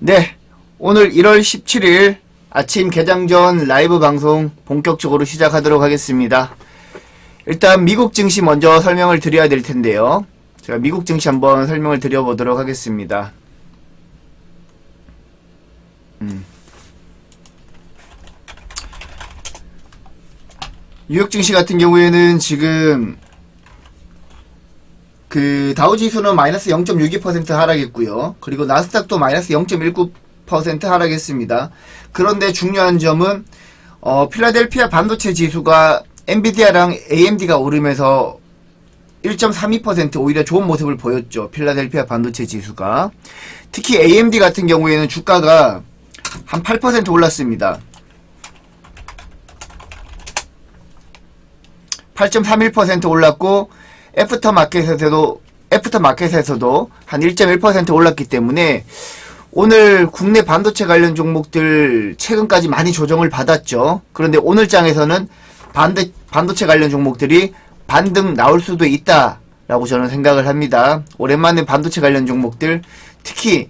네, 오늘 1월 17일 아침 개장 전 라이브 방송 본격적으로 시작하도록 하겠습니다. 일단 미국 증시 먼저 설명을 드려야 될 텐데요. 제가 미국 증시 한번 설명을 드려보도록 하겠습니다. 뉴욕 증시 같은 경우에는 지금 다우지수는 마이너스 0.62% 하락했고요. 그리고 나스닥도 마이너스 0.19% 하락했습니다. 그런데 중요한 점은 필라델피아 반도체 지수가 엔비디아랑 AMD가 오르면서 1.32% 오히려 좋은 모습을 보였죠. 필라델피아 반도체 지수가. 특히 AMD 같은 경우에는 주가가 한 8% 올랐습니다. 8.31% 올랐고 애프터마켓에서도 한 1.1% 올랐기 때문에 오늘 국내 반도체 관련 종목들 최근까지 많이 조정을 받았죠. 그런데 오늘 장에서는 반도체 관련 종목들이 반등 나올 수도 있다라고 저는 생각을 합니다. 오랜만에 반도체 관련 종목들, 특히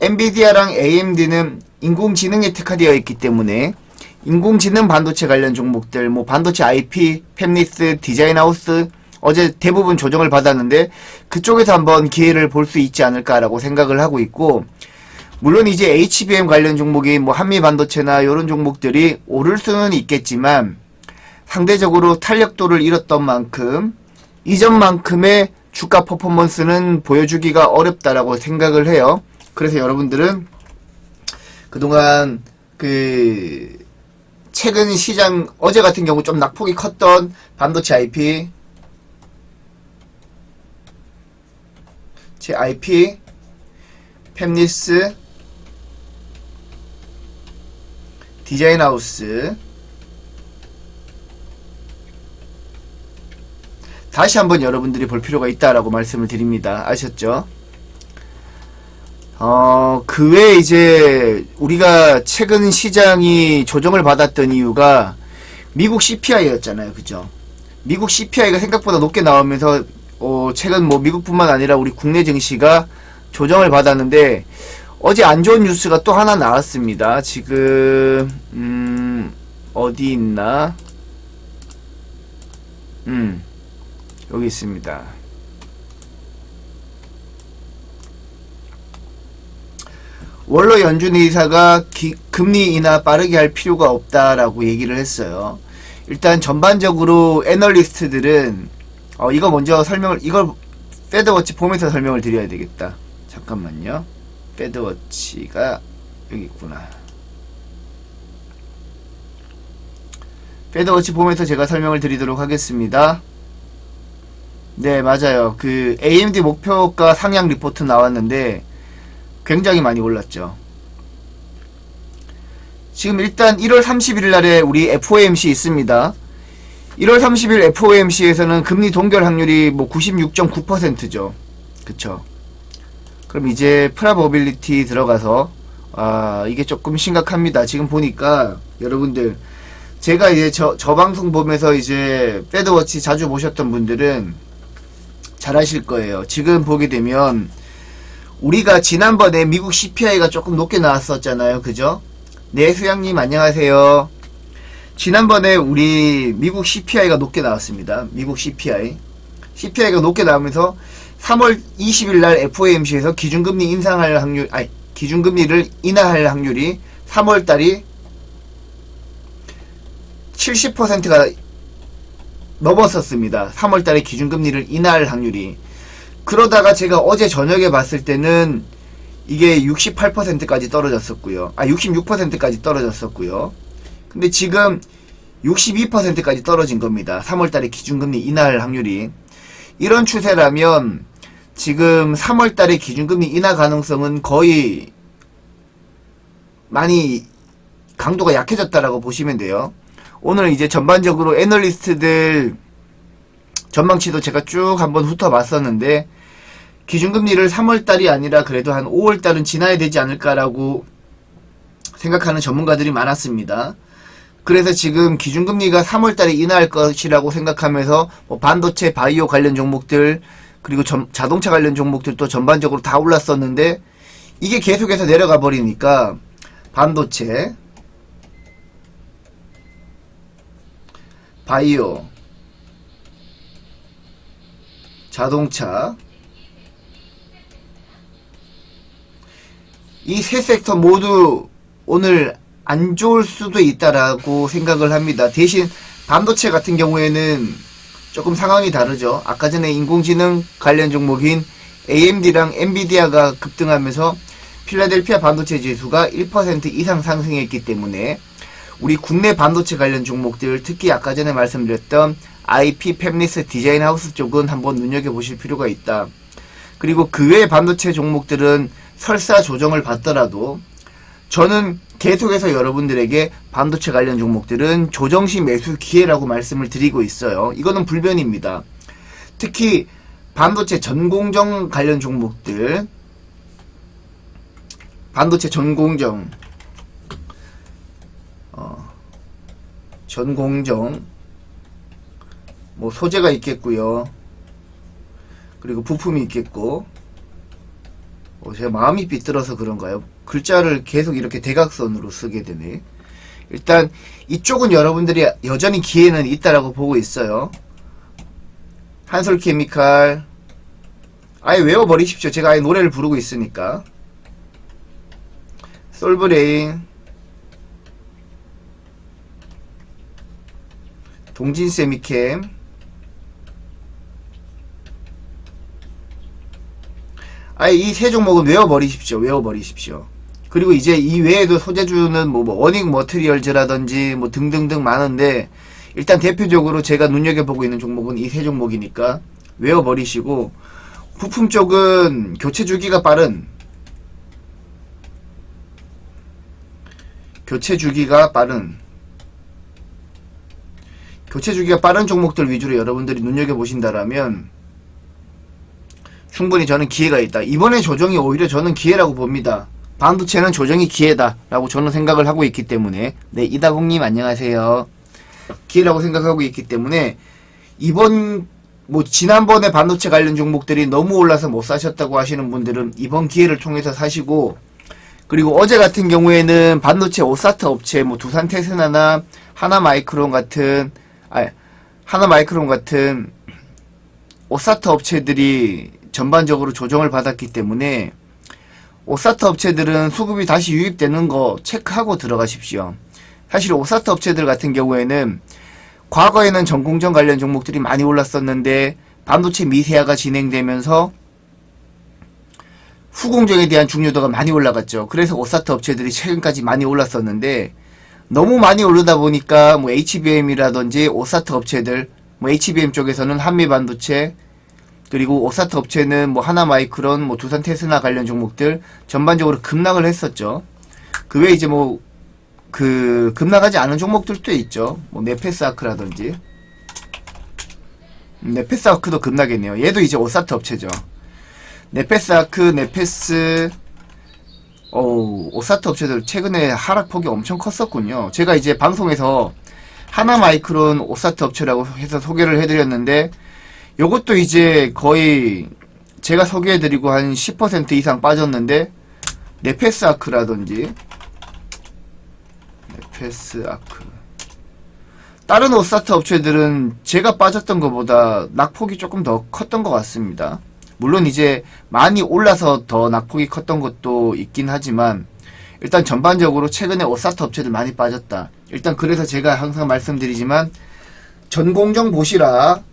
엔비디아랑 AMD는 인공지능에 특화되어 있기 때문에 인공지능 반도체 관련 종목들, 반도체 IP, 팹리스, 디자인하우스 어제 대부분 조정을 받았는데 그쪽에서 한번 기회를 볼 수 있지 않을까라고 생각을 하고 있고, 물론 이제 HBM 관련 종목이 한미반도체나 이런 종목들이 오를 수는 있겠지만 상대적으로 탄력도를 잃었던 만큼 이전만큼의 주가 퍼포먼스는 보여주기가 어렵다라고 생각을 해요. 그래서 여러분들은 그동안 최근 시장 어제 같은 경우 좀 낙폭이 컸던 반도체 IP, IP, 팹리스, 디자인하우스 다시 한번 여러분들이 볼 필요가 있다라고 말씀을 드립니다. 아셨죠? 그 외에 이제 우리가 최근 시장이 조정을 받았던 이유가 미국 CPI였잖아요. 그죠? 미국 CPI가 생각보다 높게 나오면서 최근 미국뿐만 아니라 우리 국내 증시가 조정을 받았는데 어제 안 좋은 뉴스가 또 하나 나왔습니다. 지금 어디 있나? 여기 있습니다. 월러 연준 의사가 금리 인하 빠르게 할 필요가 없다라고 얘기를 했어요. 일단 전반적으로 애널리스트들은 이거 먼저 이걸 패드워치 보면서 설명을 드려야 되겠다. 잠깐만요. 패드워치가 여기 있구나. 패드워치 보면서 제가 설명을 드리도록 하겠습니다. 네, 맞아요. AMD 목표가 상향 리포트 나왔는데 굉장히 많이 올랐죠. 지금 일단 1월 30일 날에 우리 FOMC 있습니다. 1월 30일 FOMC에서는 금리 동결 확률이 96.9%죠. 그쵸. 그럼 이제 프라버빌리티 들어가서 이게 조금 심각합니다. 지금 보니까 여러분들 제가 이제 저 방송 보면서 이제 패드워치 자주 보셨던 분들은 잘 아실 거예요. 지금 보게 되면 우리가 지난번에 미국 CPI가 조금 높게 나왔었잖아요. 그죠? 네, 수양님 안녕하세요. 지난번에 우리 미국 CPI가 높게 나왔습니다. 미국 CPI가 높게 나오면서 3월 20일 날 FOMC에서 기준금리 기준금리를 인하할 확률이 3월 달이 70%가 넘었었습니다. 3월 달에 기준금리를 인하할 확률이. 그러다가 제가 어제 저녁에 봤을 때는 이게 68%까지 떨어졌었고요. 66%까지 떨어졌었고요. 근데 지금 62%까지 떨어진 겁니다. 3월달에 기준금리 인하할 확률이. 이런 추세라면 지금 3월달에 기준금리 인하 가능성은 거의 많이 강도가 약해졌다라고 보시면 돼요. 오늘 이제 전반적으로 애널리스트들 전망치도 제가 쭉 한번 훑어봤었는데 기준금리를 3월달이 아니라 그래도 한 5월달은 지나야 되지 않을까라고 생각하는 전문가들이 많았습니다. 그래서 지금 기준금리가 3월달에 인하할 것이라고 생각하면서 반도체, 바이오 관련 종목들 그리고 자동차 관련 종목들도 전반적으로 다 올랐었는데 이게 계속해서 내려가 버리니까 반도체, 바이오, 자동차, 이 세 섹터 모두 오늘 안 좋을 수도 있다라고 생각을 합니다. 대신 반도체 같은 경우에는 조금 상황이 다르죠. 아까 전에 인공지능 관련 종목인 AMD랑 엔비디아가 급등하면서 필라델피아 반도체 지수가 1% 이상 상승했기 때문에 우리 국내 반도체 관련 종목들, 특히 아까 전에 말씀드렸던 IP, 팹리스, 디자인하우스 쪽은 한번 눈여겨보실 필요가 있다. 그리고 그 외의 반도체 종목들은 설사 조정을 받더라도 저는 계속해서 여러분들에게 반도체 관련 종목들은 조정시 매수 기회라고 말씀을 드리고 있어요. 이거는 불변입니다. 특히 반도체 전공정 관련 종목들, 반도체 전공정, 전공정, 뭐 소재가 있겠고요. 그리고 부품이 있겠고. 제가 마음이 삐뚤어서 그런가요? 글자를 계속 이렇게 대각선으로 쓰게 되네. 일단 이쪽은 여러분들이 여전히 기회는 있다라고 보고 있어요. 한솔케미칼, 아예 외워버리십시오. 제가 아예 노래를 부르고 있으니까. 솔브레인, 동진세미캠, 아예 이 세 종목은 외워버리십시오. 외워버리십시오. 그리고 이제 이 외에도 소재주는 뭐 워닝 머티리얼즈라든지 뭐 등등등 많은데 일단 대표적으로 제가 눈여겨보고 있는 종목은 이 세 종목이니까 외워버리시고, 부품 쪽은 교체 주기가 빠른 종목들 위주로 여러분들이 눈여겨보신다라면 충분히 저는 기회가 있다. 이번에 조정이 오히려 저는 기회라고 봅니다. 반도체는 조정이 기회다라고 저는 생각을 하고 있기 때문에. 네, 이다공님 안녕하세요. 기회라고 생각하고 있기 때문에 지난번에 반도체 관련 종목들이 너무 올라서 못 사셨다고 하시는 분들은 이번 기회를 통해서 사시고, 그리고 어제 같은 경우에는 반도체 오사트 업체, 두산 테스나나 하나마이크론 같은 오사트 업체들이 전반적으로 조정을 받았기 때문에 오사트 업체들은 수급이 다시 유입되는 거 체크하고 들어가십시오. 사실 오사트 업체들 같은 경우에는 과거에는 전공정 관련 종목들이 많이 올랐었는데 반도체 미세화가 진행되면서 후공정에 대한 중요도가 많이 올라갔죠. 그래서 오사트 업체들이 최근까지 많이 올랐었는데 너무 많이 오르다 보니까 HBM이라든지 오사트 업체들, HBM 쪽에서는 한미반도체, 그리고 오사트 업체는 하나마이크론, 두산 테스나 관련 종목들 전반적으로 급락을 했었죠. 그 외에 이제 급락하지 않은 종목들도 있죠. 네페스아크라든지. 네페스아크도 급락했네요. 얘도 이제 오사트 업체죠. 오사트 업체들 최근에 하락폭이 엄청 컸었군요. 제가 이제 방송에서 하나마이크론 오사트 업체라고 해서 소개를 해드렸는데 요것도 이제 거의 제가 소개해드리고 한 10% 이상 빠졌는데, 네페스아크 다른 오사트 업체들은 제가 빠졌던 것보다 낙폭이 조금 더 컸던 것 같습니다. 물론 이제 많이 올라서 더 낙폭이 컸던 것도 있긴 하지만 일단 전반적으로 최근에 오사트 업체들 많이 빠졌다. 일단 그래서 제가 항상 말씀드리지만 전공정 보시라.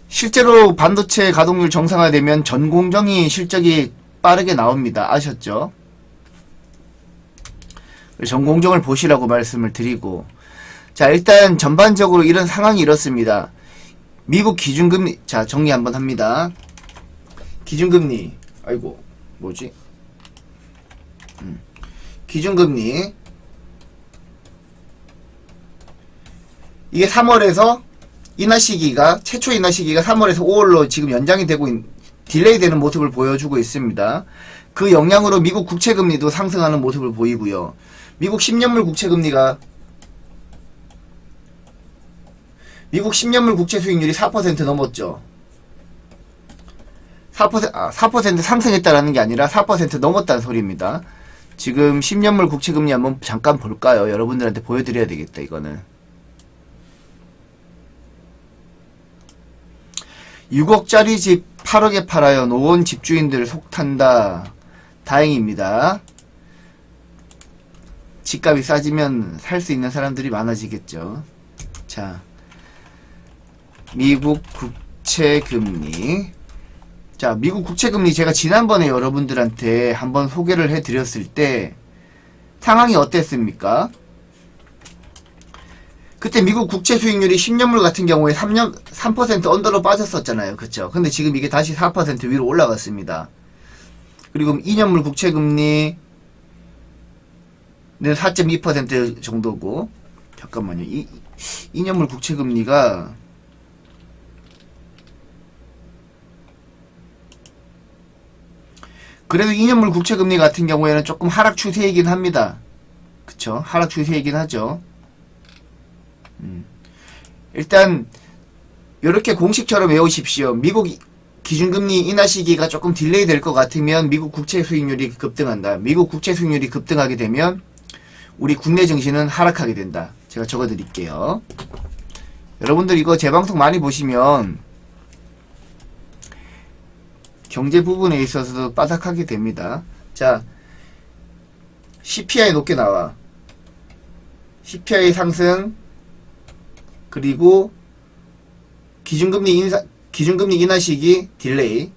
실제로 반도체 가동률 정상화되면 전공정이 실적이 빠르게 나옵니다. 아셨죠? 전공정을 보시라고 말씀을 드리고, 자, 일단 전반적으로 이런 상황이 이렇습니다. 미국 기준금리, 자, 정리 한번 합니다. 기준금리, 기준금리, 이게 3월에서 최초 인하 시기가 3월에서 5월로 지금 연장이 되고 딜레이 되는 모습을 보여주고 있습니다. 그 영향으로 미국 국채금리도 상승하는 모습을 보이고요. 미국 10년물 국채 수익률이 4% 넘었죠. 4% 상승했다라는 게 아니라 4% 넘었다는 소리입니다. 지금 10년물 국채금리 한번 잠깐 볼까요? 여러분들한테 보여드려야 되겠다, 이거는. 6억짜리 집 8억에 팔아요. 노원 집주인들 속탄다. 다행입니다. 집값이 싸지면 살 수 있는 사람들이 많아지겠죠. 자, 미국 국채금리. 자, 미국 국채금리 제가 지난번에 여러분들한테 한번 소개를 해드렸을 때 상황이 어땠습니까? 그때 미국 국채 수익률이 10년물 같은 경우에 3% 언더로 빠졌었잖아요. 그쵸? 근데 지금 이게 다시 4% 위로 올라갔습니다. 그리고 2년물 국채금리는 4.2% 정도고, 잠깐만요. 2년물 국채금리가 그래도 2년물 국채금리 같은 경우에는 조금 하락 추세이긴 합니다. 그쵸? 하락 추세이긴 하죠. 일단 이렇게 공식처럼 외우십시오. 미국 기준금리 인하 시기가 조금 딜레이 될 것 같으면 미국 국채 수익률이 급등한다. 미국 국채 수익률이 급등하게 되면 우리 국내 증시는 하락하게 된다. 제가 적어 드릴게요. 여러분들 이거 제 방송 많이 보시면 경제 부분에 있어서도 빠삭하게 됩니다. 자, CPI 높게 나와. CPI 상승, 그리고 기준금리 인하 시기 딜레이.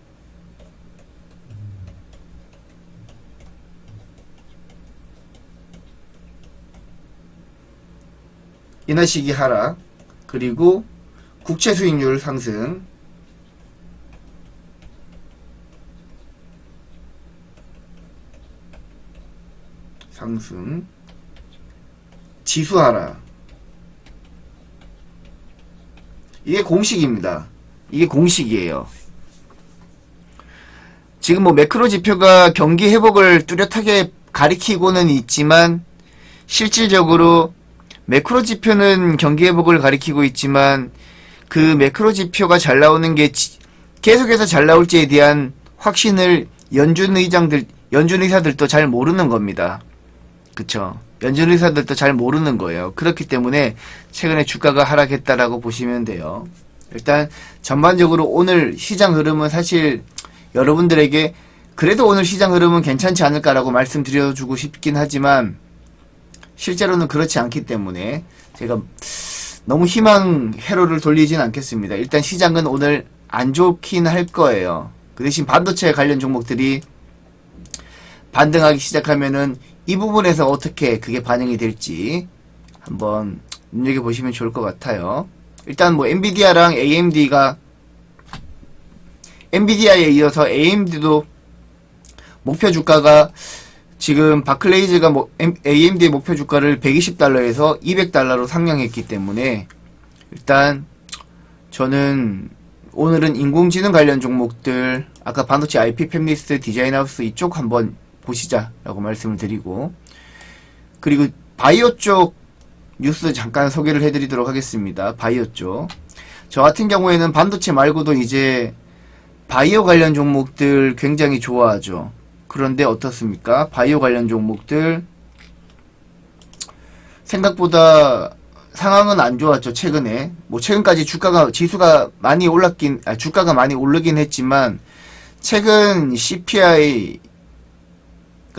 인하 시기 하락, 그리고 국채 수익률 상승. 지수 하락. 이게 공식입니다. 이게 공식이에요. 지금 뭐 매크로 지표가 경기 회복을 뚜렷하게 가리키고는 있지만 실질적으로 매크로 지표는 경기 회복을 가리키고 있지만 그 매크로 지표가 잘 나오는 게 계속해서 잘 나올지에 대한 확신을 연준 의사들도 잘 모르는 겁니다. 그쵸? 연준 의사들도 잘 모르는 거예요. 그렇기 때문에 최근에 주가가 하락했다라고 보시면 돼요. 일단 전반적으로 오늘 시장 흐름은 사실 여러분들에게 그래도 오늘 시장 흐름은 괜찮지 않을까라고 말씀드려주고 싶긴 하지만 실제로는 그렇지 않기 때문에 제가 너무 희망 회로를 돌리진 않겠습니다. 일단 시장은 오늘 안 좋긴 할 거예요. 그 대신 반도체 관련 종목들이 반등하기 시작하면은 이 부분에서 어떻게 그게 반영이 될지 한번 눈여겨보시면 좋을 것 같아요. 일단 뭐 엔비디아랑 엔비디아에 이어서 AMD도 목표 주가가 지금 바클레이즈가 AMD의 목표 주가를 120달러에서 200달러로 상향했기 때문에 일단 저는 오늘은 인공지능 관련 종목들 아까 반도체 IP 팹리스 디자인하우스 이쪽 한번 보시자라고 말씀을 드리고 그리고 바이오 쪽 뉴스 잠깐 소개를 해드리도록 하겠습니다. 바이오 쪽 저 같은 경우에는 반도체 말고도 이제 바이오 관련 종목들 굉장히 좋아하죠. 그런데 어떻습니까? 바이오 관련 종목들 생각보다 상황은 안 좋았죠. 최근에 뭐 최근까지 지수가 많이 주가가 많이 오르긴 했지만 최근 CPI가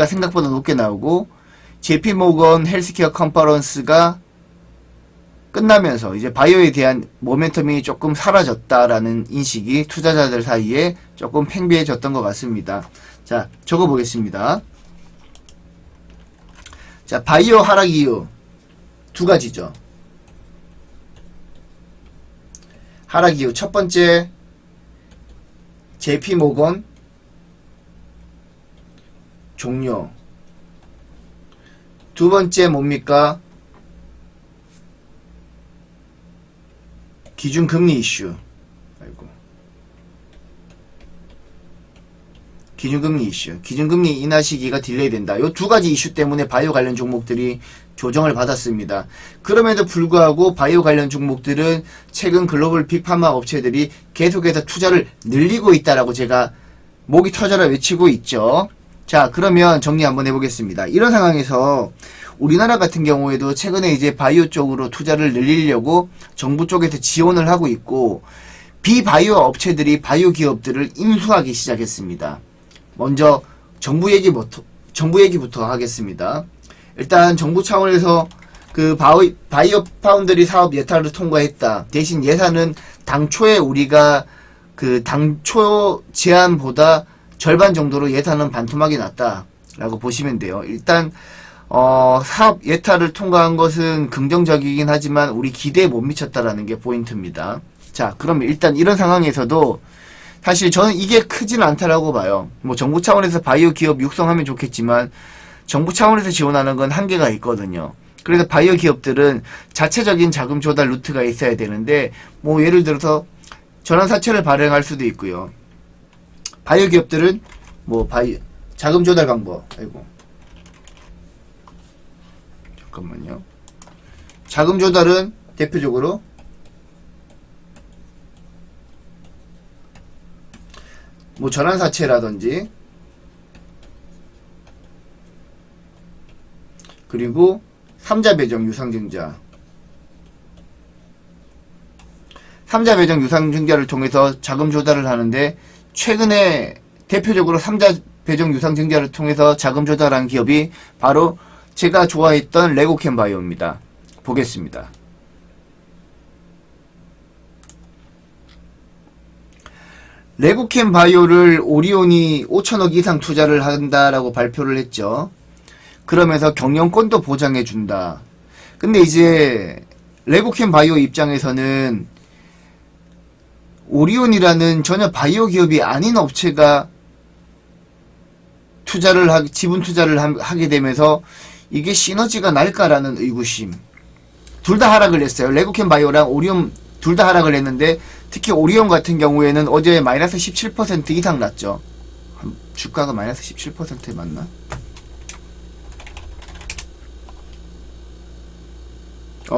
생각보다 높게 나오고 JP모건 헬스케어 컨퍼런스가 끝나면서 이제 바이오에 대한 모멘텀이 조금 사라졌다라는 인식이 투자자들 사이에 조금 팽배해졌던 것 같습니다. 자, 적어보겠습니다. 자, 바이오 하락 이유 두 가지죠. 하락 이유 첫 번째 JP모건 종료. 두 번째 뭡니까? 기준금리 이슈. 기준금리 이슈. 기준금리 인하 시기가 딜레이 된다. 요 두 가지 이슈 때문에 바이오 관련 종목들이 조정을 받았습니다. 그럼에도 불구하고 바이오 관련 종목들은 최근 글로벌 빅파마 업체들이 계속해서 투자를 늘리고 있다라고 제가 목이 터져라 외치고 있죠. 자, 그러면 정리 한번 해보겠습니다. 이런 상황에서 우리나라 같은 경우에도 최근에 이제 바이오 쪽으로 투자를 늘리려고 정부 쪽에서 지원을 하고 있고, 비바이오 업체들이 바이오 기업들을 인수하기 시작했습니다. 먼저 정부 얘기부터 하겠습니다. 일단 정부 차원에서 그 바이오 파운드리 사업 예산을 통과했다. 대신 예산은 당초에 우리가 그 당초 제안보다 절반 정도로 예산은 반토막이 났다라고 보시면 돼요. 일단 사업 예타를 통과한 것은 긍정적이긴 하지만 우리 기대에 못 미쳤다라는 게 포인트입니다. 자, 그러면 일단 이런 상황에서도 사실 저는 이게 크진 않다라고 봐요. 뭐 정부 차원에서 바이오 기업 육성하면 좋겠지만 정부 차원에서 지원하는 건 한계가 있거든요. 그래서 바이오 기업들은 자체적인 자금 조달 루트가 있어야 되는데, 뭐 예를 들어서 전환사채를 발행할 수도 있고요. 바이오 기업들은 뭐 자금 조달 방법, 잠깐만요. 자금 조달은 대표적으로 뭐 전환사채라든지, 그리고 3자 배정 유상증자, 3자 배정 유상증자를 통해서 자금 조달을 하는데, 최근에 대표적으로 3자 배정 유상증자를 통해서 자금 조달한 기업이 바로 제가 좋아했던 레고캠 바이오입니다. 보겠습니다. 레고캠 바이오를 오리온이 5천억 이상 투자를 한다라고 발표를 했죠. 그러면서 경영권도 보장해준다. 근데 이제 레고캠 바이오 입장에서는 오리온이라는 전혀 바이오 기업이 아닌 업체가 지분 투자를 하게 되면서 이게 시너지가 날까라는 의구심. 둘 다 하락을 했어요. 레고캠 바이오랑 오리온 둘 다 하락을 했는데, 특히 오리온 같은 경우에는 어제 마이너스 17% 이상 났죠. 주가가 마이너스 17% 맞나?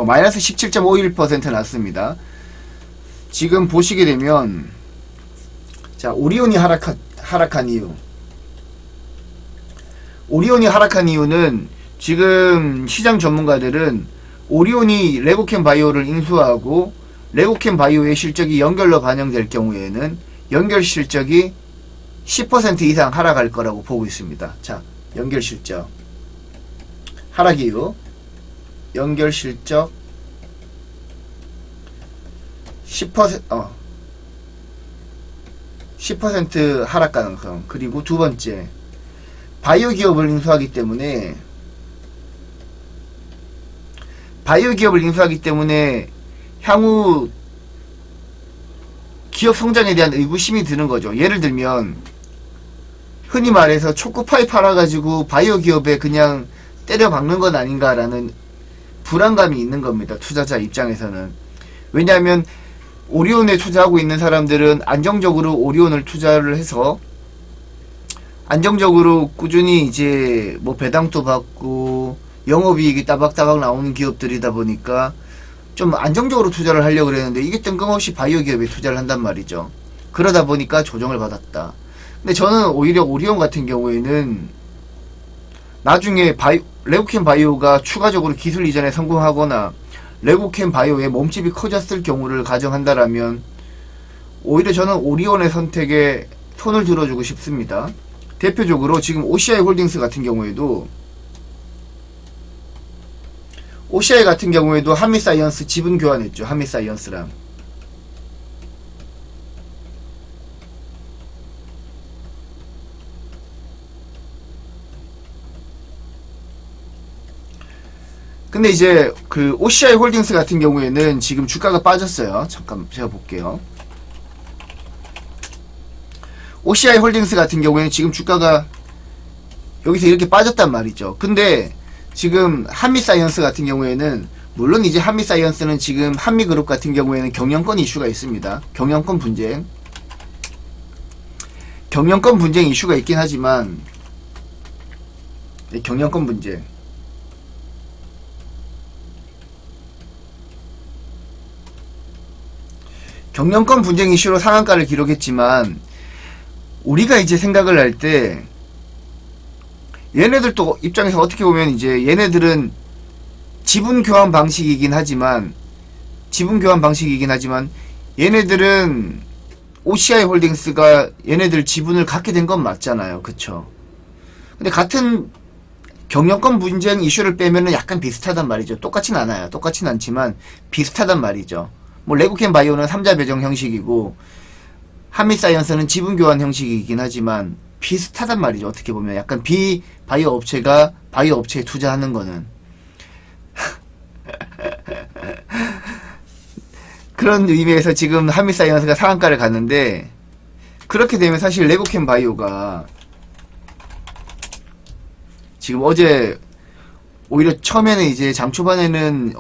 마이너스 17.51% 났습니다. 지금 보시게 되면, 자, 오리온이 하락한 이유. 오리온이 하락한 이유는 지금 시장 전문가들은 오리온이 레고캠 바이오를 인수하고 레고캠 바이오의 실적이 연결로 반영될 경우에는 연결 실적이 10% 이상 하락할 거라고 보고 있습니다. 자, 연결 실적. 하락 이유. 연결 실적 10% 하락 가능성. 그리고 두 번째, 바이오 기업을 인수하기 때문에 향후 기업 성장에 대한 의구심이 드는 거죠. 예를 들면 흔히 말해서 초코파이 팔아가지고 바이오 기업에 그냥 때려박는 건 아닌가라는 불안감이 있는 겁니다. 투자자 입장에서는. 왜냐하면 오리온에 투자하고 있는 사람들은 안정적으로 오리온을 투자를 해서 안정적으로 꾸준히 이제 뭐 배당도 받고 영업이익이 따박따박 나오는 기업들이다 보니까 좀 안정적으로 투자를 하려고 그랬는데, 이게 뜬금없이 바이오 기업에 투자를 한단 말이죠. 그러다 보니까 조정을 받았다. 근데 저는 오히려 오리온 같은 경우에는 나중에 레고캠 바이오가 추가적으로 기술 이전에 성공하거나 레고캠 바이오의 몸집이 커졌을 경우를 가정한다라면 오히려 저는 오리온의 선택에 손을 들어주고 싶습니다. 대표적으로 지금 OCI 홀딩스 같은 경우에도 한미사이언스 지분 교환했죠. 한미사이언스랑. 근데 이제 그 OCI 홀딩스 같은 경우에는 지금 주가가 빠졌어요. 잠깐 제가 볼게요. OCI 홀딩스 같은 경우에는 지금 주가가 여기서 이렇게 빠졌단 말이죠. 근데 지금 한미사이언스 같은 경우에는, 물론 이제 한미사이언스는 지금 한미그룹 같은 경우에는 경영권 이슈가 있습니다. 경영권 분쟁 이슈가 있긴 하지만, 경영권 분쟁. 경영권 분쟁 이슈로 상한가를 기록했지만 우리가 이제 생각을 할 때 얘네들 또 입장에서 어떻게 보면 이제 얘네들은 지분 교환 방식이긴 하지만 얘네들은 OCI 홀딩스가 얘네들 지분을 갖게 된 건 맞잖아요. 그쵸? 근데 같은 경영권 분쟁 이슈를 빼면은 약간 비슷하단 말이죠. 똑같진 않아요. 똑같진 않지만 비슷하단 말이죠. 뭐 레고캠 바이오는 3자 배정 형식이고 한미사이언스는 지분 교환 형식이긴 하지만 비슷하단 말이죠. 어떻게 보면 약간 비바이오 업체가 바이오 업체에 투자하는 거는 그런 의미에서 지금 한미사이언스가 상한가를 갔는데, 그렇게 되면 사실 레고캠 바이오가 지금 어제 오히려 처음에는 이제 장 초반에는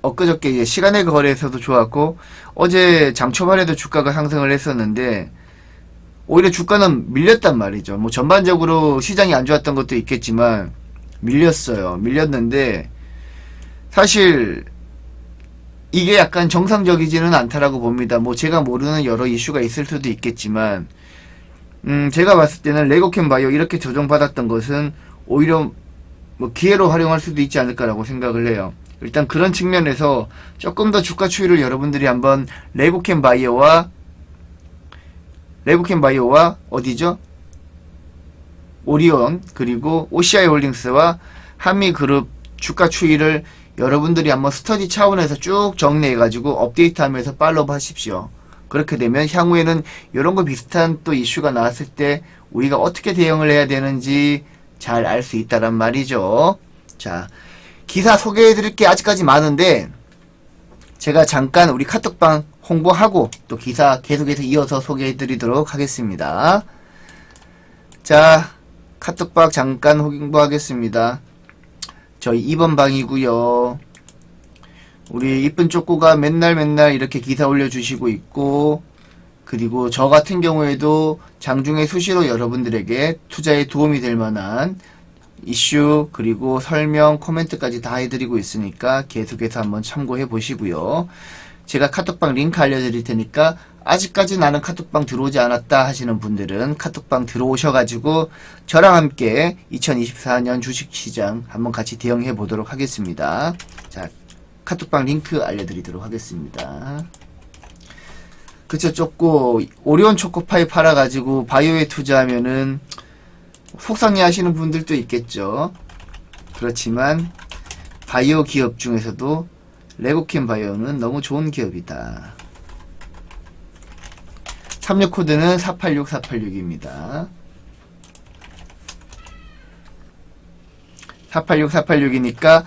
엊그저께 이제 시간의 거래에서도 좋았고 어제 장 초반에도 주가가 상승을 했었는데 오히려 주가는 밀렸단 말이죠. 뭐 전반적으로 시장이 안 좋았던 것도 있겠지만 밀렸어요. 밀렸는데 사실 이게 약간 정상적이지는 않다라고 봅니다. 뭐 제가 모르는 여러 이슈가 있을 수도 있겠지만 제가 봤을 때는 레고캠 바이오 이렇게 조정받았던 것은 오히려 뭐 기회로 활용할 수도 있지 않을까라고 생각을 해요. 일단 그런 측면에서 조금 더 주가 추이를 여러분들이 한번 레고캠 바이오와 어디죠? 오리온 그리고 OCI 홀딩스와 한미그룹 주가 추이를 여러분들이 한번 스터디 차원에서 쭉 정리해가지고 업데이트하면서 팔로우 하십시오. 그렇게 되면 향후에는 이런 거 비슷한 또 이슈가 나왔을 때 우리가 어떻게 대응을 해야 되는지 잘 알 수 있다란 말이죠. 자, 기사 소개해드릴 게 아직까지 많은데 제가 잠깐 우리 카톡방 홍보하고 또 기사 계속해서 이어서 소개해드리도록 하겠습니다. 자, 카톡방 잠깐 홍보하겠습니다. 저희 2번 방이고요. 우리 이쁜 쪼꼬가 맨날 이렇게 기사 올려주시고 있고, 그리고 저 같은 경우에도 장중에 수시로 여러분들에게 투자에 도움이 될 만한 이슈 그리고 설명 코멘트까지 다 해드리고 있으니까 계속해서 한번 참고해 보시고요. 제가 카톡방 링크 알려드릴 테니까 아직까지 나는 카톡방 들어오지 않았다 하시는 분들은 카톡방 들어오셔가지고 저랑 함께 2024년 주식시장 한번 같이 대응해 보도록 하겠습니다. 자, 카톡방 링크 알려드리도록 하겠습니다. 그쵸, 쪼꼬 오리온 초코파이 팔아가지고 바이오에 투자하면은 속상해 하시는 분들도 있겠죠. 그렇지만 바이오 기업 중에서도 레고캠 바이오는 너무 좋은 기업이다. 참여 코드는 486486입니다. 486486이니까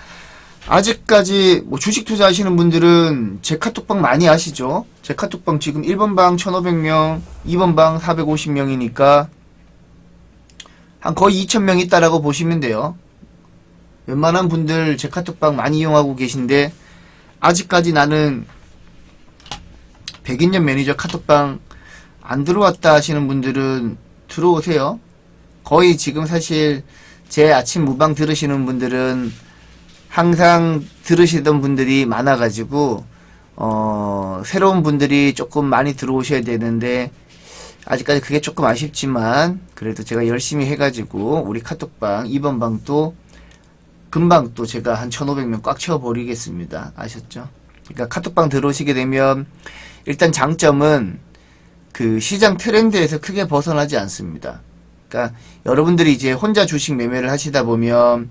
아직까지 뭐 주식 투자하시는 분들은 제 카톡방 많이 아시죠? 제 카톡방 지금 1번 방 1500명, 2번 방 450명이니까 한 거의 2000명 있다라고 보시면 돼요. 웬만한 분들 제 카톡방 많이 이용하고 계신데 아직까지 나는 백인년 매니저 카톡방 안 들어왔다 하시는 분들은 들어오세요. 거의 지금 사실 제 아침 무방 들으시는 분들은 항상 들으시던 분들이 많아가지고 새로운 분들이 조금 많이 들어오셔야 되는데 아직까지 그게 조금 아쉽지만 그래도 제가 열심히 해가지고 우리 카톡방 2번 방도 금방 또 제가 한 1500명 꽉 채워버리겠습니다. 아셨죠? 그러니까 카톡방 들어오시게 되면 일단 장점은 그 시장 트렌드에서 크게 벗어나지 않습니다. 그러니까 여러분들이 이제 혼자 주식 매매를 하시다 보면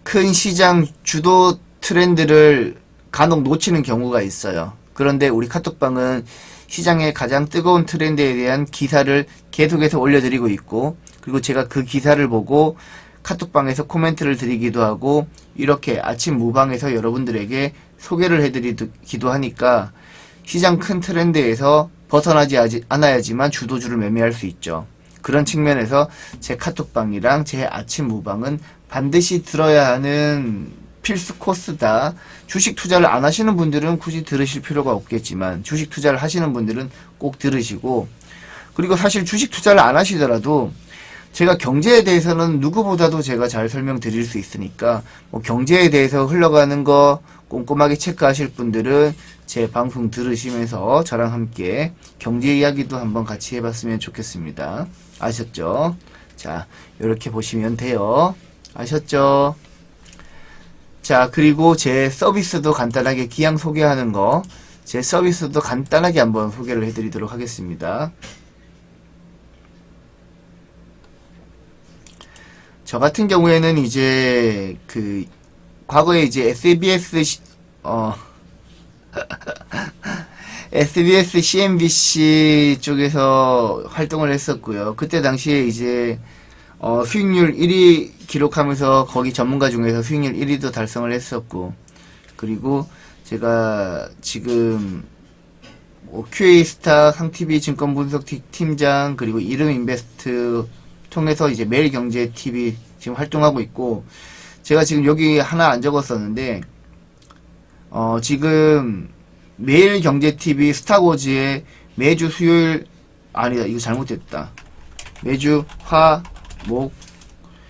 큰 시장 주도 트렌드를 간혹 놓치는 경우가 있어요. 그런데 우리 카톡방은 시장의 가장 뜨거운 트렌드에 대한 기사를 계속해서 올려드리고 있고, 그리고 제가 그 기사를 보고 카톡방에서 코멘트를 드리기도 하고 이렇게 아침 무방에서 여러분들에게 소개를 해드리기도 하니까 시장 큰 트렌드에서 벗어나지 않아야지만 주도주를 매매할 수 있죠. 그런 측면에서 제 카톡방이랑 제 아침 무방은 반드시 들어야 하는 필수 코스다. 주식 투자를 안 하시는 분들은 굳이 들으실 필요가 없겠지만 주식 투자를 하시는 분들은 꼭 들으시고, 그리고 사실 주식 투자를 안 하시더라도 제가 경제에 대해서는 누구보다도 제가 잘 설명드릴 수 있으니까 뭐 경제에 대해서 흘러가는 거 꼼꼼하게 체크하실 분들은 제 방송 들으시면서 저랑 함께 경제 이야기도 한번 같이 해봤으면 좋겠습니다. 아셨죠? 자, 이렇게 보시면 돼요. 아셨죠? 자, 그리고 제 서비스도 간단하게 기왕 소개하는 거, 제 서비스도 간단하게 한번 소개를 해드리도록 하겠습니다. 저 같은 경우에는 이제 과거에 이제 SBS CNBC 쪽에서 활동을 했었고요. 그때 당시에 이제 수익률 1위 기록하면서 거기 전문가 중에서 수익률 1위도 달성을 했었고, 그리고 제가 지금 QA스타 상TV 증권 분석 팀장, 그리고 이름 인베스트 통해서 이제 매일경제TV 지금 활동하고 있고, 제가 지금 여기 하나 안 적었었는데 지금 매일경제TV 스타워즈에 매주 수요일, 아니다, 이거 잘못됐다. 매주 화, 목,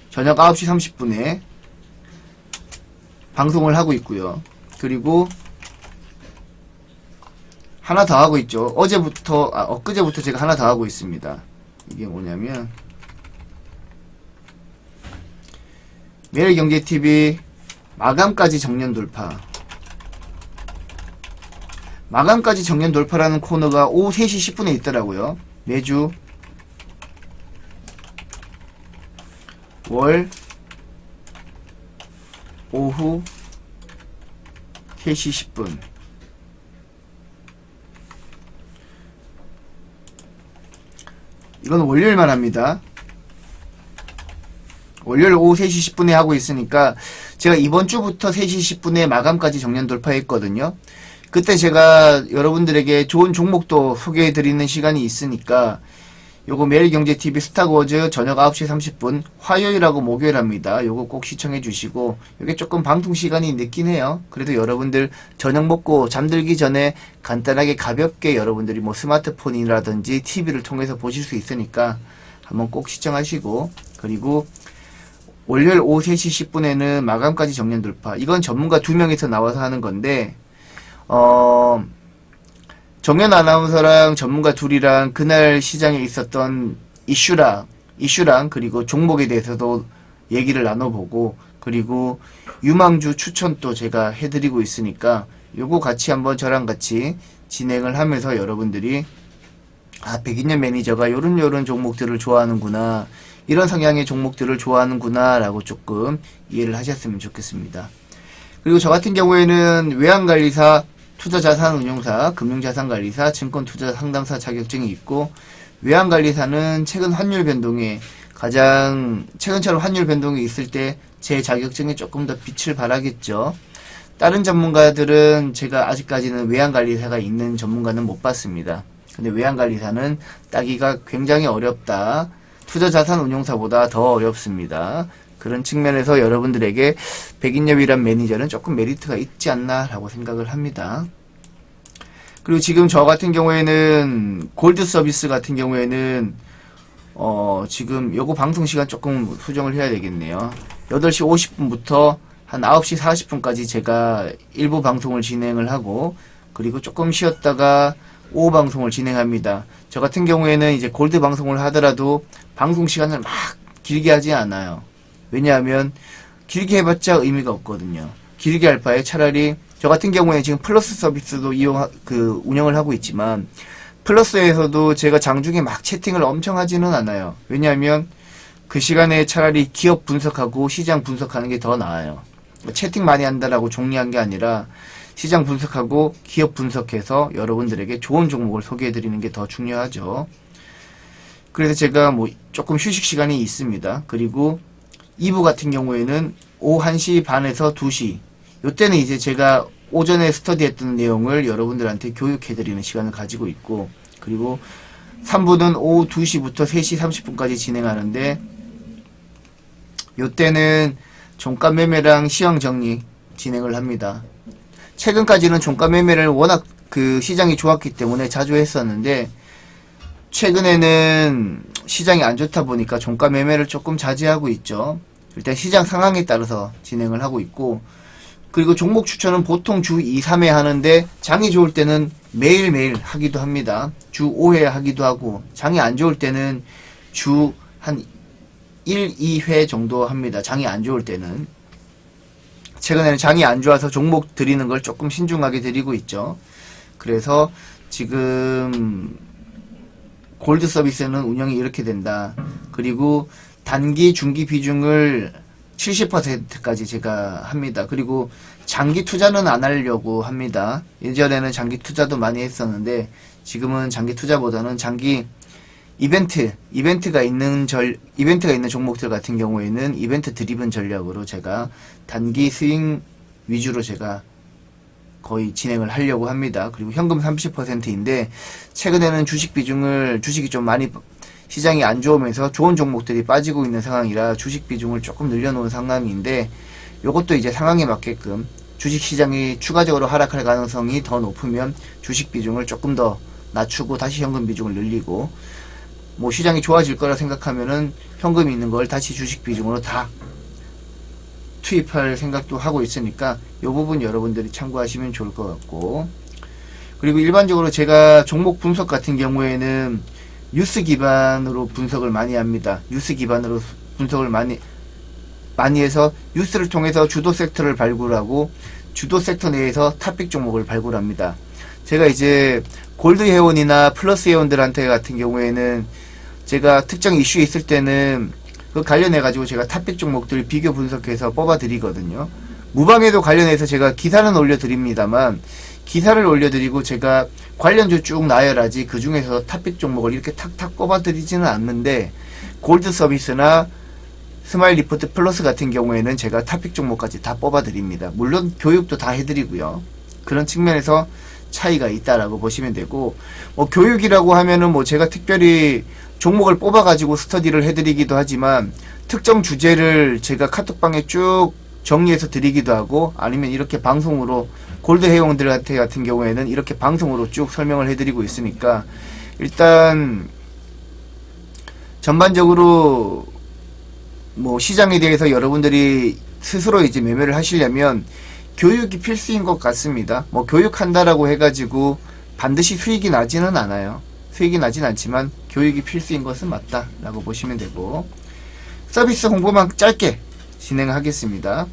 저녁 9시 30분에 방송을 하고 있고요. 그리고 하나 더 하고 있죠. 엊그제부터 제가 하나 더 하고 있습니다. 이게 뭐냐면 매일경제TV 마감까지 정년 돌파. 마감까지 정년 돌파라는 코너가 오후 3시 10분에 있더라고요. 매주 월 오후 3시 10분. 이건 월요일만 합니다. 월요일 오후 3시 10분에 하고 있으니까 제가 이번 주부터 3시 10분에 마감까지 정년 돌파했거든요. 그때 제가 여러분들에게 좋은 종목도 소개해드리는 시간이 있으니까 요거 매일경제TV 스타워즈 저녁 9시 30분 화요일하고 목요일 합니다. 요거 꼭 시청해 주시고, 요게 조금 방송 시간이 늦긴 해요. 그래도 여러분들 저녁 먹고 잠들기 전에 간단하게 가볍게 여러분들이 뭐 스마트폰이라든지 TV를 통해서 보실 수 있으니까 한번 꼭 시청하시고, 그리고 월요일 오후 3시 10분에는 마감까지 정년 돌파. 이건 전문가 2명이서 나와서 하는 건데, 정연 아나운서랑 전문가 둘이랑 그날 시장에 있었던 이슈랑 그리고 종목에 대해서도 얘기를 나눠보고, 그리고 유망주 추천도 제가 해드리고 있으니까 요거 같이 한번 저랑 같이 진행을 하면서 여러분들이 백인년 매니저가 요런 종목들을 좋아하는구나, 이런 성향의 종목들을 좋아하는구나 라고 조금 이해를 하셨으면 좋겠습니다. 그리고 저 같은 경우에는 외환관리사, 투자자산운용사, 금융자산관리사, 증권투자상담사 자격증이 있고, 외환관리사는 최근 환율 변동에 최근처럼 환율 변동이 있을 때 제 자격증에 조금 더 빛을 발하겠죠. 다른 전문가들은 제가 아직까지는 외환관리사가 있는 전문가는 못 봤습니다. 근데 외환관리사는 따기가 굉장히 어렵다. 투자자산운용사보다 더 어렵습니다. 그런 측면에서 여러분들에게 백인엽이란 매니저는 조금 메리트가 있지 않나 라고 생각을 합니다. 그리고 지금 저 같은 경우에는 골드 서비스 같은 경우에는 지금 요거 방송 시간 조금 수정을 해야 되겠네요. 8시 50분부터 한 9시 40분까지 제가 일부 방송을 진행을 하고, 그리고 조금 쉬었다가 오후 방송을 진행합니다. 저 같은 경우에는 이제 골드 방송을 하더라도 방송 시간을 막 길게 하지 않아요. 왜냐하면 길게 해봤자 의미가 없거든요. 길게 할 바에 차라리, 저 같은 경우에 지금 플러스 서비스도 운영을 하고 있지만, 플러스에서도 제가 장중에 막 채팅을 엄청 하지는 않아요. 왜냐하면 그 시간에 차라리 기업 분석하고 시장 분석하는 게 더 나아요. 채팅 많이 한다라고 종리한 게 아니라 시장 분석하고 기업 분석해서 여러분들에게 좋은 종목을 소개해드리는 게 더 중요하죠. 그래서 제가 뭐 조금 휴식 시간이 있습니다. 그리고 2부 같은 경우에는 오후 1시 반에서 2시, 요때는 이제 제가 오전에 스터디했던 내용을 여러분들한테 교육해드리는 시간을 가지고 있고, 그리고 3부는 오후 2시부터 3시 30분까지 진행하는데, 요때는 종가 매매랑 시황 정리 진행을 합니다. 최근까지는 종가 매매를 워낙 시장이 좋았기 때문에 자주 했었는데, 최근에는 시장이 안 좋다 보니까 종가 매매를 조금 자제하고 있죠. 일단 시장 상황에 따라서 진행을 하고 있고, 그리고 종목 추천은 보통 주 2, 3회 하는데, 장이 좋을 때는 매일매일 하기도 합니다. 주 5회 하기도 하고, 장이 안 좋을 때는 주 한 1, 2회 정도 합니다. 장이 안 좋을 때는. 최근에는 장이 안 좋아서 종목 드리는 걸 조금 신중하게 드리고 있죠. 그래서 지금 골드 서비스는 운영이 이렇게 된다. 그리고 단기, 중기 비중을 70%까지 제가 합니다. 그리고 장기 투자는 안 하려고 합니다. 예전에는 장기 투자도 많이 했었는데 지금은 장기 투자보다는 장기 이벤트가 있는 종목들 같은 경우에는 이벤트 드리븐 전략으로 제가 단기 스윙 위주로 제가 거의 진행을 하려고 합니다. 그리고 현금 30%인데 최근에는 주식이 좀 많이 시장이 안 좋으면서 좋은 종목들이 빠지고 있는 상황이라 주식 비중을 조금 늘려놓은 상황인데 요것도 이제 상황에 맞게끔 주식 시장이 추가적으로 하락할 가능성이 더 높으면 주식 비중을 조금 더 낮추고 다시 현금 비중을 늘리고 뭐 시장이 좋아질 거라 생각하면은 현금이 있는 걸 다시 주식 비중으로 다 투입할 생각도 하고 있으니까 이 부분 여러분들이 참고하시면 좋을 것 같고, 그리고 일반적으로 제가 종목 분석 같은 경우에는 뉴스 기반으로 분석을 많이 합니다. 뉴스 기반으로 분석을 많이 해서 뉴스를 통해서 주도 섹터를 발굴하고 주도 섹터 내에서 탑픽 종목을 발굴합니다. 제가 이제 골드 회원이나 플러스 회원들한테 같은 경우에는 제가 특정 이슈 있을 때는 그 관련해 가지고 제가 탑픽 종목들 비교 분석해서 뽑아 드리거든요. 무방에도 관련해서 제가 기사는 올려 드립니다만 기사를 올려 드리고 제가 관련주 쭉 나열하지 그 중에서 탑픽 종목을 이렇게 탁탁 뽑아 드리지는 않는데 골드 서비스나 스마일 리포트 플러스 같은 경우에는 제가 탑픽 종목까지 다 뽑아 드립니다. 물론 교육도 다 해 드리고요. 그런 측면에서 차이가 있다라고 보시면 되고, 뭐 교육이라고 하면은 뭐 제가 특별히 종목을 뽑아가지고 스터디를 해드리기도 하지만 특정 주제를 제가 카톡방에 쭉 정리해서 드리기도 하고 아니면 이렇게 방송으로 골드 회원들한테 같은 경우에는 이렇게 방송으로 쭉 설명을 해드리고 있으니까 일단 전반적으로 뭐 시장에 대해서 여러분들이 스스로 이제 매매를 하시려면 교육이 필수인 것 같습니다. 뭐 교육한다라고 해가지고 반드시 수익이 나지는 않아요. 수익이 나진 않지만 교육이 필수인 것은 맞다라고 보시면 되고, 서비스 홍보만 짧게 진행하겠습니다.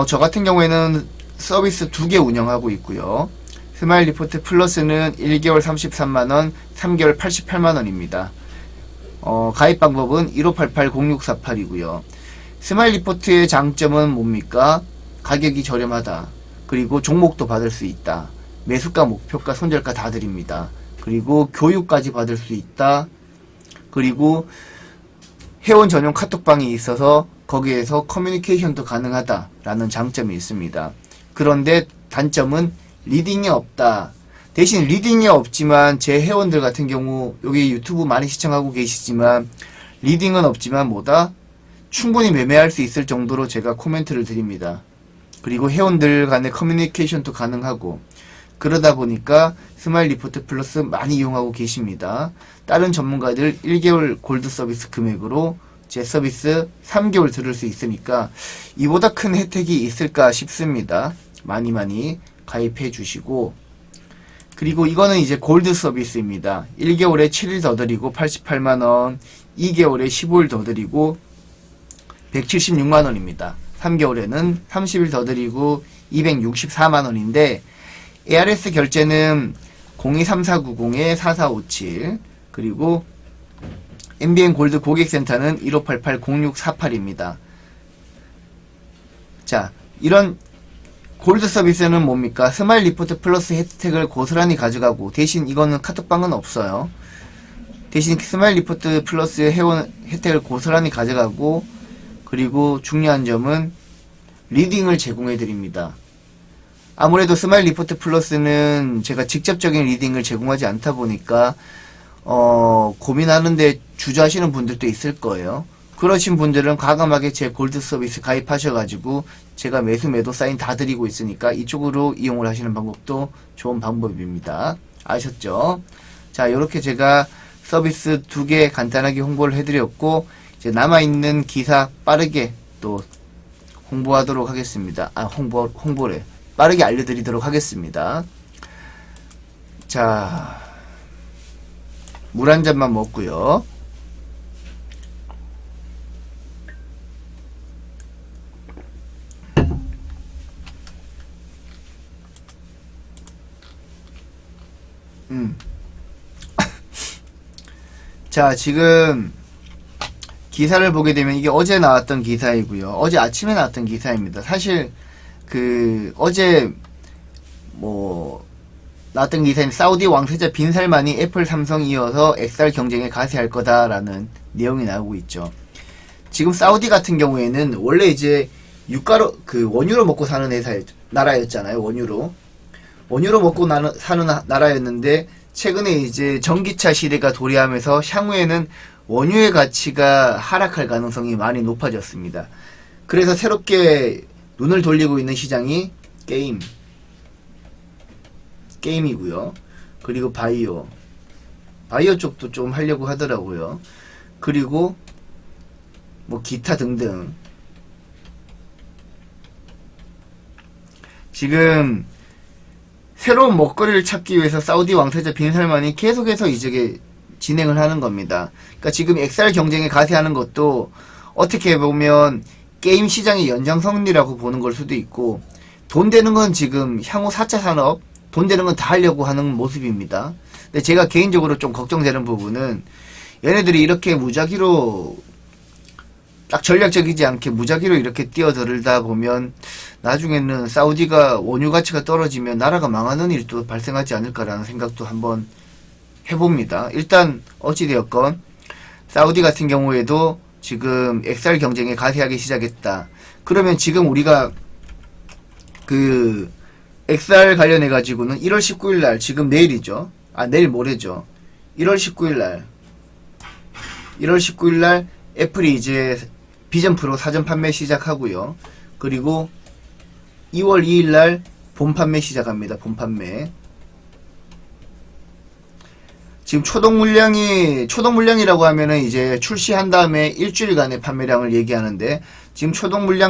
저 같은 경우에는 서비스 2개 운영하고 있고요. 스마일 리포트 플러스는 1개월 33만원, 3개월 88만원입니다. 가입 방법은 1588-0648이고요. 스마일 리포트의 장점은 뭡니까? 가격이 저렴하다. 그리고 종목도 받을 수 있다. 매수가, 목표가, 손절가 다 드립니다. 그리고 교육까지 받을 수 있다. 그리고 회원 전용 카톡방이 있어서 거기에서 커뮤니케이션도 가능하다라는 장점이 있습니다. 그런데 단점은 리딩이 없다. 대신 리딩이 없지만 제 회원들 같은 경우 여기 유튜브 많이 시청하고 계시지만 리딩은 없지만 뭐다? 충분히 매매할 수 있을 정도로 제가 코멘트를 드립니다. 그리고 회원들 간의 커뮤니케이션도 가능하고 그러다 보니까 스마일 리포트 플러스 많이 이용하고 계십니다. 다른 전문가들 1개월 골드 서비스 금액으로 제 서비스 3개월 들을 수 있으니까 이보다 큰 혜택이 있을까 싶습니다. 많이 가입해 주시고, 그리고 이거는 이제 골드 서비스입니다. 1개월에 7일 더 드리고 88만원, 2개월에 15일 더 드리고 176만원입니다. 3개월에는 30일 더 드리고 264만원인데 ARS 결제는 023490-4457 그리고 MBN 골드 고객센터는 1588-0648입니다. 자, 이런 골드 서비스는 뭡니까? 스마일 리포트 플러스 혜택을 고스란히 가져가고 대신 이거는 카톡방은 없어요. 대신 스마일 리포트 플러스 회원 혜택을 고스란히 가져가고, 그리고 중요한 점은 리딩을 제공해 드립니다. 아무래도 스마일 리포트 플러스는 제가 직접적인 리딩을 제공하지 않다 보니까 고민하는데 주저하시는 분들도 있을 거예요. 그러신 분들은 과감하게 제 골드 서비스 가입하셔가지고 제가 매수 매도 사인 다 드리고 있으니까 이쪽으로 이용을 하시는 방법도 좋은 방법입니다. 아셨죠? 자, 이렇게 제가 서비스 2개 간단하게 홍보를 해드렸고, 이제 남아있는 기사 빠르게 또 홍보하도록 하겠습니다. 홍보를 빠르게 알려드리도록 하겠습니다. 자, 물 한 잔만 먹고요. 자, 지금 기사를 보게 되면 이게 어제 나왔던 기사이고요. 어제 아침에 나왔던 기사입니다. 사실 어제 나왔던 기사는 사우디 왕세자 빈 살만이 애플, 삼성 이어서 XR 경쟁에 가세할 거다라는 내용이 나오고 있죠. 지금 사우디 같은 경우에는 원래 이제 유가로 원유로 먹고 사는 나라였잖아요. 원유로 먹고 사는 나라였는데 최근에 이제 전기차 시대가 도래하면서 향후에는 원유의 가치가 하락할 가능성이 많이 높아졌습니다. 그래서 새롭게 눈을 돌리고 있는 시장이 게임이고요. 그리고 바이오 쪽도 좀 하려고 하더라고요. 그리고 기타 등등. 지금 새로운 먹거리를 찾기 위해서 사우디 왕세자 빈 살만이 계속해서 이제 진행을 하는 겁니다. 그러니까 지금 XR 경쟁에 가세하는 것도 어떻게 보면 게임 시장의 연장선이라고 보는 걸 수도 있고, 돈 되는 건 지금 향후 4차 산업, 돈 되는 건 다 하려고 하는 모습입니다. 근데 제가 개인적으로 좀 걱정되는 부분은 얘네들이 이렇게 무작위로 딱 전략적이지 않게 무작위로 이렇게 뛰어들다 보면 나중에는 사우디가 원유 가치가 떨어지면 나라가 망하는 일도 발생하지 않을까라는 생각도 한번 해봅니다. 일단 어찌되었건 사우디 같은 경우에도 지금 XR 경쟁에 가세하기 시작했다. 그러면 지금 우리가 XR 관련해 가지고는 1월 19일날, 지금 내일이죠. 내일 모레죠. 1월 19일날 애플이 이제 비전 프로 사전 판매 시작하고요. 그리고 2월 2일날 본 판매 시작합니다. 본 판매. 지금 초동 물량이라고 하면은 이제 출시한 다음에 일주일간의 판매량을 얘기하는데, 지금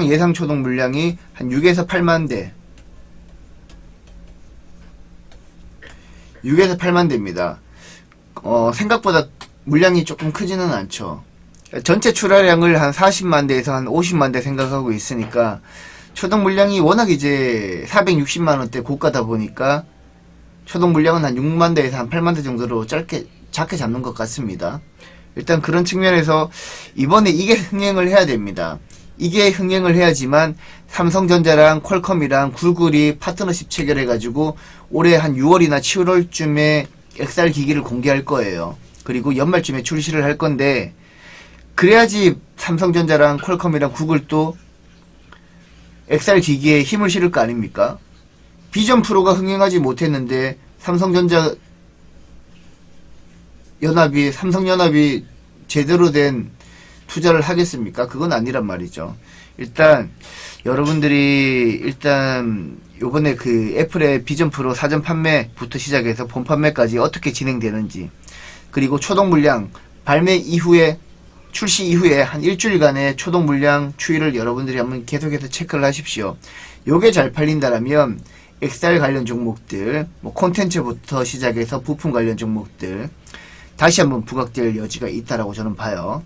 예상 초동 물량이 한 6에서 8만 대. 6에서 8만 대입니다. 생각보다 물량이 조금 크지는 않죠. 전체 출하량을 한 40만 대에서 한 50만 대 생각하고 있으니까, 초동 물량이 워낙 이제 460만원대 고가다 보니까 초동 물량은 한 6만 대에서 한 8만 대 정도로 작게 잡는 것 같습니다. 일단 그런 측면에서 이번에 이게 흥행을 해야 됩니다. 이게 흥행을 해야지만 삼성전자랑 퀄컴이랑 구글이 파트너십 체결해가지고 올해 한 6월이나 7월쯤에 XR 기기를 공개할 거예요. 그리고 연말쯤에 출시를 할 건데, 그래야지 삼성전자랑 퀄컴이랑 구글도 XR 기기에 힘을 실을 거 아닙니까? 비전 프로가 흥행하지 못했는데 삼성연합이 제대로 된 투자를 하겠습니까? 그건 아니란 말이죠. 일단 여러분들이 요번에 애플의 비전 프로 사전 판매부터 시작해서 본 판매까지 어떻게 진행되는지, 그리고 초동 물량 출시 이후에 한 일주일간의 초동 물량 추이를 여러분들이 한번 계속해서 체크를 하십시오. 요게 잘 팔린다라면 XR 관련 종목들, 콘텐츠부터 시작해서 부품 관련 종목들 다시 한번 부각될 여지가 있다라고 저는 봐요.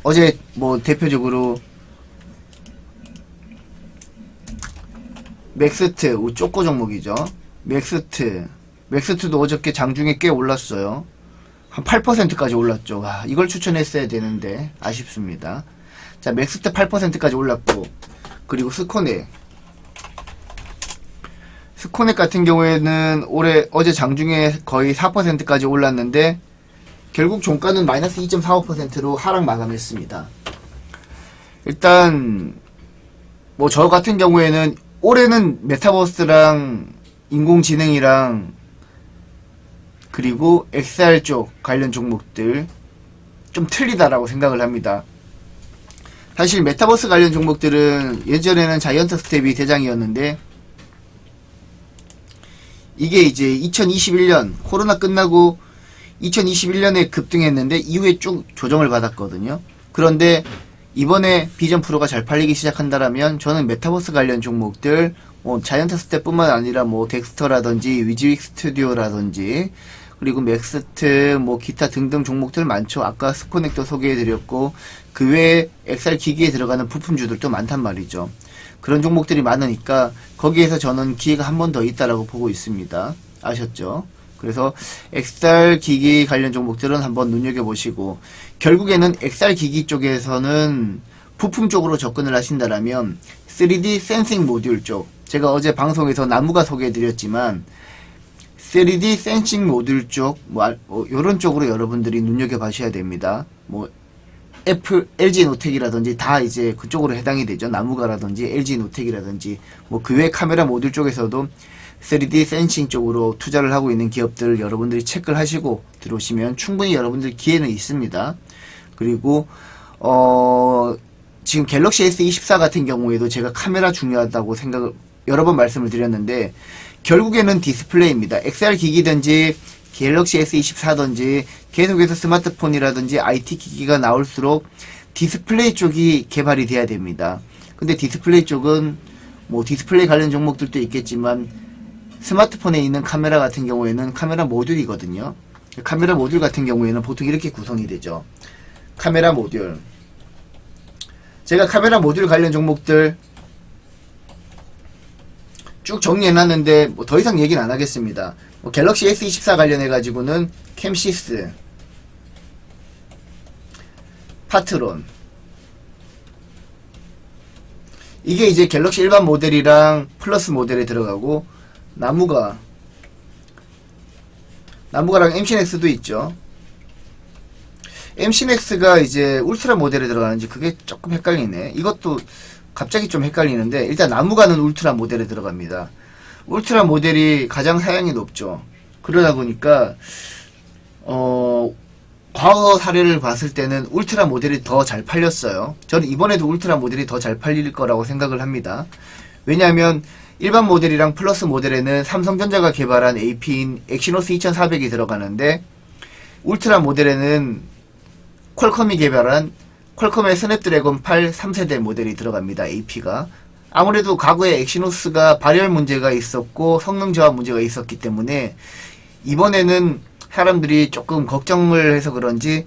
어제 대표적으로 맥스트, 쪼꼬 종목이죠. 맥스트도 어저께 장중에 꽤 올랐어요. 한 8%까지 올랐죠. 와, 이걸 추천했어야 되는데 아쉽습니다. 자, 맥스트 8%까지 올랐고, 그리고 스코넥 같은 경우에는 어제 장중에 거의 4%까지 올랐는데 결국 종가는 마이너스 2.45%로 하락 마감했습니다. 일단 저 같은 경우에는 올해는 메타버스랑 인공지능이랑 그리고 XR 쪽 관련 종목들 좀 틀리다라고 생각을 합니다. 사실 메타버스 관련 종목들은 예전에는 자이언트 스텝이 대장이었는데, 이게 이제 2021년 코로나 끝나고 2021년에 급등했는데 이후에 쭉 조정을 받았거든요. 그런데 이번에 비전 프로가 잘 팔리기 시작한다라면 저는 메타버스 관련 종목들, 자이언트 스텝뿐만 아니라 덱스터라든지 위즈윅 스튜디오라든지 그리고 맥스트, 기타 등등 종목들 많죠. 아까 스코넥도 소개해드렸고, 그 외에 XR 기기에 들어가는 부품주들도 많단 말이죠. 그런 종목들이 많으니까 거기에서 저는 기회가 한 번 더 있다라고 보고 있습니다. 아셨죠? 그래서 XR 기기 관련 종목들은 한번 눈여겨보시고, 결국에는 XR 기기 쪽에서는 부품 쪽으로 접근을 하신다라면 3D 센싱 모듈 쪽, 제가 어제 방송에서 나무가 소개해드렸지만 3D 센싱 모듈 쪽, 요런 쪽으로 여러분들이 눈여겨봐셔야 됩니다. LG 노텍이라든지 다 이제 그쪽으로 해당이 되죠. 나무가라든지 LG 노텍이라든지 그 외 카메라 모듈 쪽에서도 3D 센싱 쪽으로 투자를 하고 있는 기업들 여러분들이 체크를 하시고 들어오시면 충분히 여러분들 기회는 있습니다. 그리고 지금 갤럭시 S24 같은 경우에도 제가 카메라 중요하다고 생각을 여러 번 말씀을 드렸는데, 결국에는 디스플레이입니다. XR 기기든지 갤럭시 S24든지 계속해서 스마트폰이라든지 IT 기기가 나올수록 디스플레이 쪽이 개발이 돼야 됩니다. 근데 디스플레이 쪽은 디스플레이 관련 종목들도 있겠지만 스마트폰에 있는 카메라 같은 경우에는 카메라 모듈이거든요. 카메라 모듈 같은 경우에는 보통 이렇게 구성이 되죠. 카메라 모듈. 제가 카메라 모듈 관련 종목들 쭉 정리해놨는데 더 이상 얘기는 안 하겠습니다. 갤럭시 S24 관련해가지고는 캠시스, 파트론, 이게 이제 갤럭시 일반 모델이랑 플러스 모델에 들어가고, 나무가랑 MC넥스도 있죠. MC넥스가 이제 울트라 모델에 들어가는지 그게 조금 헷갈리네. 이것도 갑자기 좀 헷갈리는데, 일단 나무가는 울트라 모델에 들어갑니다. 울트라 모델이 가장 사양이 높죠. 그러다 보니까 과거 사례를 봤을 때는 울트라 모델이 더 잘 팔렸어요. 저는 이번에도 울트라 모델이 더 잘 팔릴 거라고 생각을 합니다. 왜냐하면 일반 모델이랑 플러스 모델에는 삼성전자가 개발한 AP인 엑시노스 2400이 들어가는데, 울트라 모델에는 퀄컴이 개발한 퀄컴의 스냅드래곤 8 3세대 모델이 들어갑니다. AP가. 아무래도 과거에 엑시노스가 발열 문제가 있었고 성능 저하 문제가 있었기 때문에 이번에는 사람들이 조금 걱정을 해서 그런지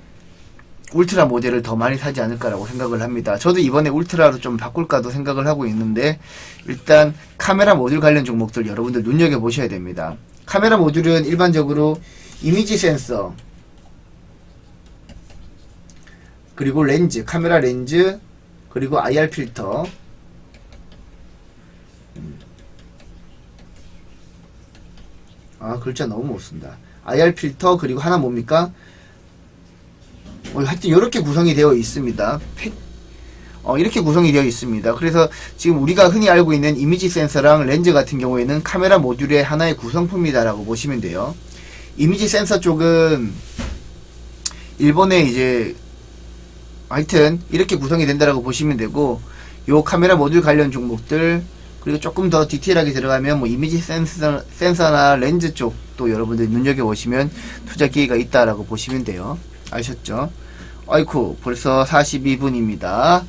울트라 모델을 더 많이 사지 않을까라고 생각을 합니다. 저도 이번에 울트라로 좀 바꿀까도 생각을 하고 있는데, 일단 카메라 모듈 관련 종목들 여러분들 눈여겨보셔야 됩니다. 카메라 모듈은 일반적으로 이미지 센서, 그리고 렌즈, 카메라 렌즈, 그리고 IR 필터, 글자 너무 못 쓴다. IR 필터, 그리고 하나 뭡니까? 하여튼 이렇게 구성이 되어 있습니다. 이렇게 구성이 되어 있습니다. 그래서 지금 우리가 흔히 알고 있는 이미지 센서랑 렌즈 같은 경우에는 카메라 모듈의 하나의 구성품이다라고 보시면 돼요. 이미지 센서 쪽은 일본에 이제 하여튼 이렇게 구성이 된다라고 보시면 되고, 요 카메라 모듈 관련 종목들, 그리고 조금 더 디테일하게 들어가면 이미지 센서나 렌즈 쪽도 여러분들 눈여겨보시면 투자 기회가 있다라고 보시면 돼요. 아셨죠? 아이쿠, 벌써 42분입니다.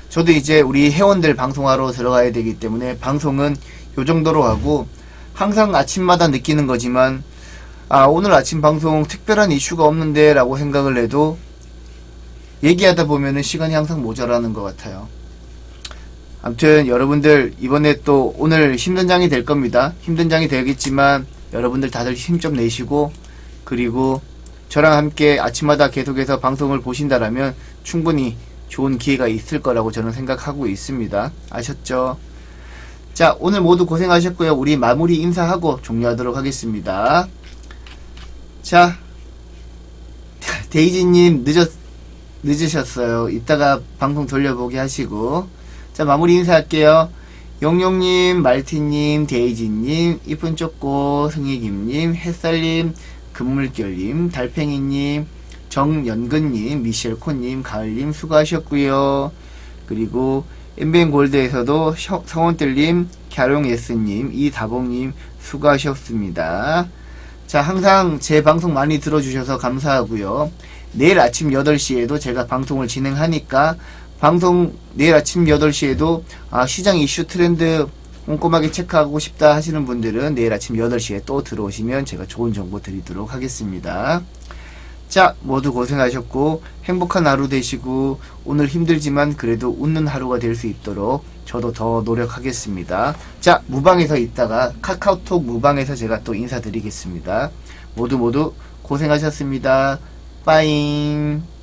저도 이제 우리 회원들 방송하러 들어가야 되기 때문에 방송은 요 정도로 하고, 항상 아침마다 느끼는 거지만 오늘 아침 방송 특별한 이슈가 없는데 라고 생각을 해도 얘기하다 보면은 시간이 항상 모자라는 것 같아요. 아무튼 여러분들 이번에 또 오늘 힘든 장이 될 겁니다. 힘든 장이 되겠지만 여러분들 다들 힘 좀 내시고, 그리고 저랑 함께 아침마다 계속해서 방송을 보신다라면 충분히 좋은 기회가 있을 거라고 저는 생각하고 있습니다. 아셨죠? 자, 오늘 모두 고생하셨고요. 우리 마무리 인사하고 종료하도록 하겠습니다. 자, 데이지님 늦으셨어요. 이따가 방송 돌려보게 하시고. 자, 마무리 인사할게요. 용용님, 말티님, 데이지님, 이쁜 쪼꼬, 승희김님, 햇살님, 금물결님, 달팽이님, 정연근님, 미셸코님, 가을님 수고하셨고요. 그리고 엠비엔골드에서도 성원뜰님, 갸룡예스님, 이다봉님 수고하셨습니다. 자, 항상 제 방송 많이 들어주셔서 감사하고요. 내일 아침 8시에도 제가 방송을 진행하니까 내일 아침 8시에도 시장 이슈 트렌드 꼼꼼하게 체크하고 싶다 하시는 분들은 내일 아침 8시에 또 들어오시면 제가 좋은 정보 드리도록 하겠습니다. 자, 모두 고생하셨고 행복한 하루 되시고 오늘 힘들지만 그래도 웃는 하루가 될 수 있도록 저도 더 노력하겠습니다. 자, 무방에서 있다가 카카오톡 무방에서 제가 또 인사드리겠습니다. 모두 모두 고생하셨습니다. 빠잉.